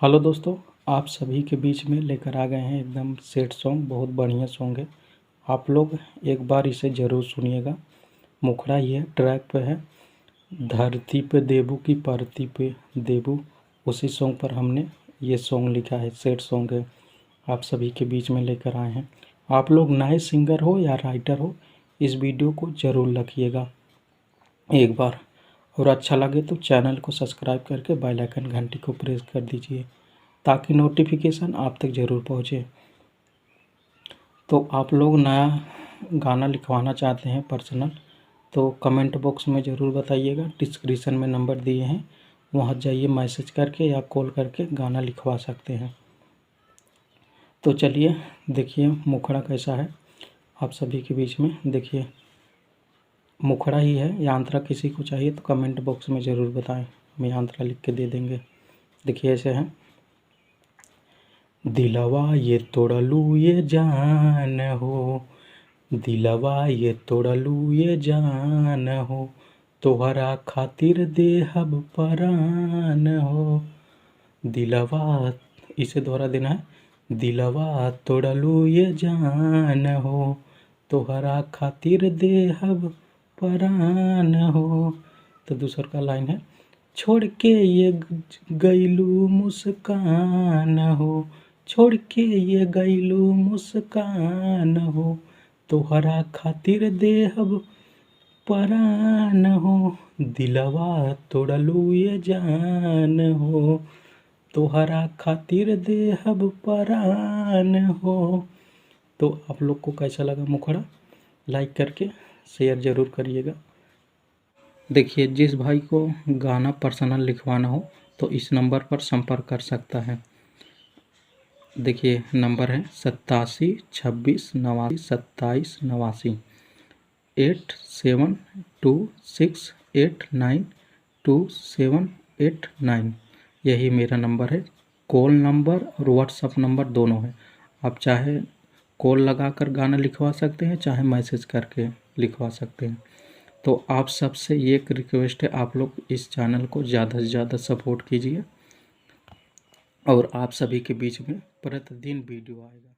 Hello दोस्तों, आप सभी के बीच में लेकर आ गए हैं एकदम सेट सॉन्ग। बहुत बढ़िया सॉन्ग है। आप लोग एक बार इसे ज़रूर सुनिएगा। मुखड़ा ये ट्रैक पे है, धरती पे देबू की परती पे देबू। उसी सॉन्ग पर हमने ये सॉन्ग लिखा है, सेट सॉन्ग है। आप सभी के बीच में लेकर आए हैं। आप लोग नए सिंगर हो या राइटर हो, इस वीडियो को ज़रूर रखिएगा एक बार। और अच्छा लगे तो चैनल को सब्सक्राइब करके बेल आइकन घंटी को प्रेस कर दीजिए ताकि नोटिफिकेशन आप तक ज़रूर पहुँचे। तो आप लोग नया गाना लिखवाना चाहते हैं पर्सनल, तो कमेंट बॉक्स में ज़रूर बताइएगा। डिस्क्रिप्शन में नंबर दिए हैं, वहाँ जाइए, मैसेज करके या कॉल करके गाना लिखवा सकते हैं। तो चलिए देखिए मुखड़ा कैसा है आप सभी के बीच में। देखिए मुखड़ा ही है। यांत्रा किसी को चाहिए तो कमेंट बॉक्स में ज़रूर बताएं, हम यांत्रा लिख के दे देंगे। देखिए ऐसे हैं। दिलवा ये तोड़लू ये जान हो, दिलवा ये तोड़लू ये जान हो, तोहरा खातिर देहब परान हो। दिलवा, इसे दोहरा देना है। दिलवा तोड़लू ये जान हो, तोहरा खातिर देहब परान हो। तो दूसर का लाइन है, छोड़ के ये गईलू मुस्कान हो, छोड़ के ये गईलू मुस्कान हो, तोहरा खातिर देहब परान हो। दिलवा तोड़लू ये जान हो, तोहरा खातिर देहब परान हो। तो आप लोग को कैसा लगा मुखड़ा, लाइक करके शेयर ज़रूर करिएगा। देखिए जिस भाई को गाना पर्सनल लिखवाना हो तो इस नंबर पर संपर्क कर सकता है। देखिए नंबर है 8726 29 27 89 8726892789। यही मेरा नंबर है। कॉल नंबर और व्हाट्सअप नंबर दोनों है। आप चाहे कॉल लगाकर गाना लिखवा सकते हैं, चाहे मैसेज करके लिखवा सकते हैं। तो आप सबसे ये एक रिक्वेस्ट है, आप लोग इस चैनल को ज़्यादा से ज़्यादा सपोर्ट कीजिए और आप सभी के बीच में प्रतिदिन वीडियो आएगा।